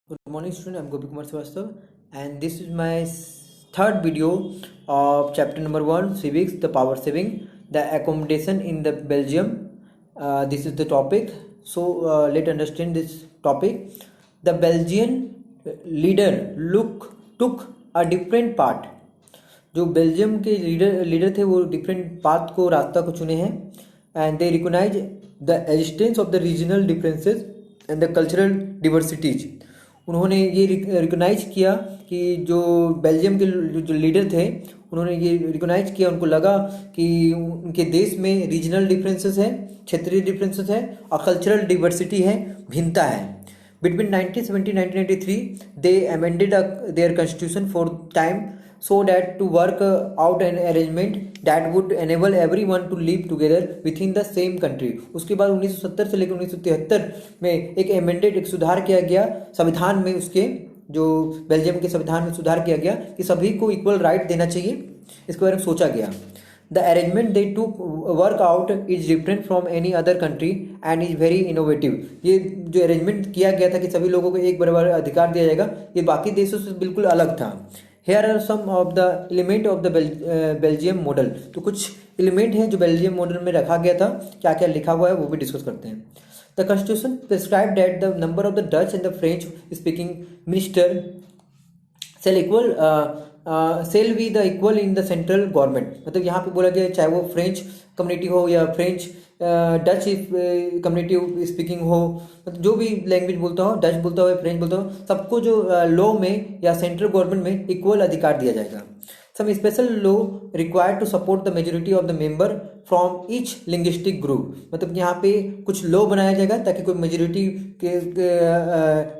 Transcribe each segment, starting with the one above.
Good morning, student. I'm Gopi Kumar Srivastav, and this is my third video of chapter number 1, Civics, the power saving, the accommodation in the Belgium. This is the topic. So let's understand this topic. The Belgian leader took a different part. जो Belgium के leader थे वो different path को रास्ता को चुने हैं and they recognise the existence of the regional differences and the cultural diversities. उन्होंने ये रिकोनाइज किया कि जो बेल्जियम के जो लीडर थे उन्होंने ये रिकोनाइज किया, उनको लगा कि उनके देश में रीजनल डिफरेंसेस है, क्षेत्रीय डिफरेंसेस है और कल्चरल डिवर्सिटी है, भिन्नता है। Between 1970 and 1993, they amended their constitution for time so that to work out an arrangement that would enable everyone to live together within the same country. उसके बाद 1970 से लेकर 1973 में एक amended एक सुधार किया गया संविधान में, उसके जो बेल्जियम के संविधान में सुधार किया गया कि सभी को इक्वल राइट देना चाहिए, इसके बारे में सोचा गया। The arrangement they took work out is different from any other country and is very innovative. ये जो अरेंजमेंट किया गया था कि सभी लोगों को एक बराबर अधिकार दिया जाएगा, ये बाकी देशों से बिल्कुल अलग था। Here are some of the element of the Belgium model. तो कुछ एलिमेंट हैं जो बेल्जियम मॉडल में रखा गया था, क्या क्या लिखा हुआ है वो भी डिस्कस करते हैं। The constitution prescribed that the number of the Dutch and the French speaking minister shall be the equal in the central government. मतलब यहाँ पे बोला गया चाहे वो फ्रेंच कम्युनिटी हो या फ्रेंच डच कम्युनिटी स्पीकिंग हो, मतलब जो भी लैंग्वेज बोलता हो, डच बोलता हो या फ्रेंच बोलता हो, सबको जो लॉ में या सेंट्रल गवर्नमेंट में इक्वल अधिकार दिया जाएगा। Some special law required to support the majority of the member from each linguistic group. मतलब यहाँ पे कुछ लॉ बनाया जाएगा ताकि कोई मेजोरिटी के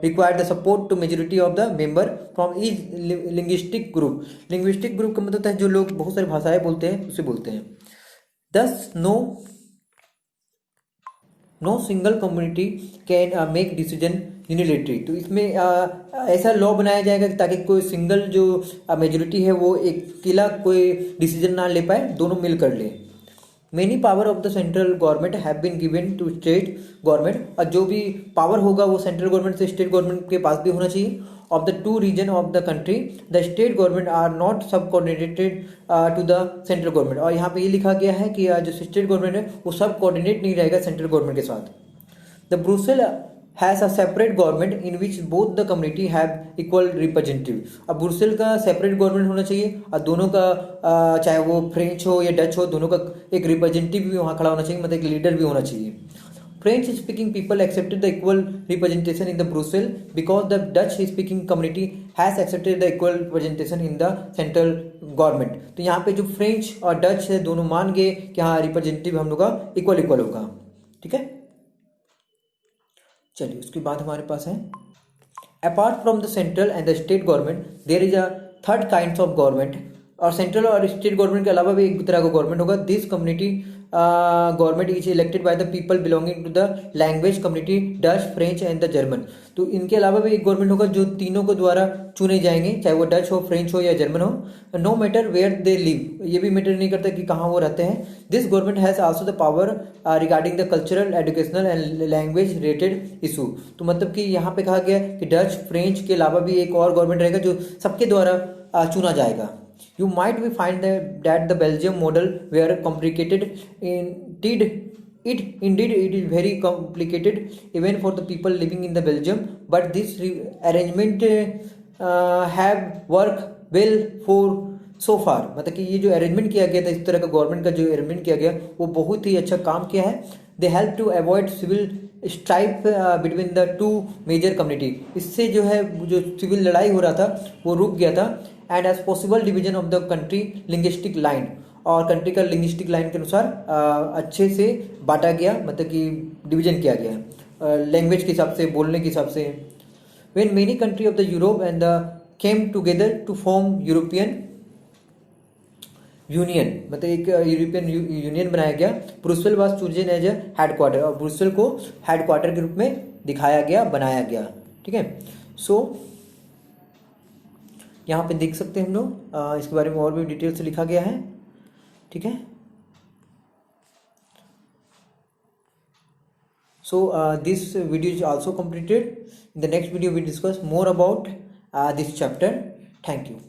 required the support to majority of the member from each linguistic group. Linguistic group का मतलब है जो लोग बहुत सारी भाषाएं बोलते हैं उसे बोलते हैं। Thus no single community can make decision unilaterally. तो इसमें ऐसा लॉ बनाया जाएगा ताकि कोई सिंगल जो मेजोरिटी है वो एक अकेला कोई डिसीजन ना ले पाए, दोनों मिलकर ले। Many power of the central government have been given to state government. और जो भी पावर होगा वो सेंट्रल गवर्नमेंट से स्टेट गवर्नमेंट के पास भी होना चाहिए। Of the two region of the country the state government are not sub coordinated to the central government. और यहाँ पे ये लिखा गया है कि जो स्टेट गवर्नमेंट है वो सब कोऑर्डिनेट नहीं रहेगा सेंट्रल गवर्नमेंट के साथ। The Brussels has a separate government in which both the community have equal representative. अब ब्रुसेल का सेपरेट गवर्नमेंट होना चाहिए और दोनों का चाहे वो फ्रेंच हो या डच हो, दोनों का एक रिप्रेजेंटेटिव भी वहाँ खड़ा होना चाहिए, मतलब एक लीडर भी होना चाहिए। French speaking people accepted the equal representation in the Brussels because the Dutch speaking community has accepted the equal representation in the central government. तो यहाँ पे जो फ्रेंच और डच है दोनों मान गए कि हाँ रिप्रेजेंटेटिव हम लोग का इक्वल होगा। ठीक है, चलिए उसके बाद हमारे पास है apart from the central and the state government there is a third kind of government. और सेंट्रल और स्टेट गवर्नमेंट के अलावा भी एक तरह का गवर्नमेंट होगा। This community government is elected by the people belonging to the language community Dutch, French and the German. तो इनके अलावा भी एक गवर्नमेंट होगा जो तीनों को द्वारा चुने जाएंगे, चाहे वो डच हो, फ्रेंच हो या जर्मन हो। No matter where they live, ये भी मैटर नहीं करता कि कहाँ वो रहते हैं। This government has also the power regarding the cultural, educational and language related issue. तो मतलब कि यहाँ पे कहा गया कि डच, फ्रेंच के अलावा भी एक और गवर्नमेंट रहेगा जो सबके द्वारा चुना जाएगा। You might be find that the Belgium model were complicated. Indeed, it is very complicated even for the people living in the Belgium. But this arrangement have worked well for so far. मतलब कि ये जो arrangement किया गया था, इस तरह का गवर्नमेंट का जो अरेंजमेंट किया गया वो बहुत ही अच्छा काम किया है। They help to avoid civil strife between the two major community. इससे जो है जो सिविल लड़ाई हो रहा था वो रुक गया था। And as possible division of the country linguistic line, और कंट्री का लिंग्विस्टिक लाइन के अनुसार अच्छे से बांटा गया, मतलब कि डिवीजन किया गया लैंग्वेज के हिसाब से, बोलने के हिसाब से। When many country of the Europe and the came together to form European Union, मतलब एक यूरोपियन यूनियन बनाया गया। Brussels was chosen as a headquarter, और ब्रुसेल को हेडक्वार्टर के रूप में दिखाया गया, बनाया गया। ठीक है, सो यहाँ पे देख सकते हैं हम लोग, इसके बारे में और भी डिटेल से लिखा गया है। ठीक है, so this video is also completed. In the next video we discuss more about this chapter. Thank you.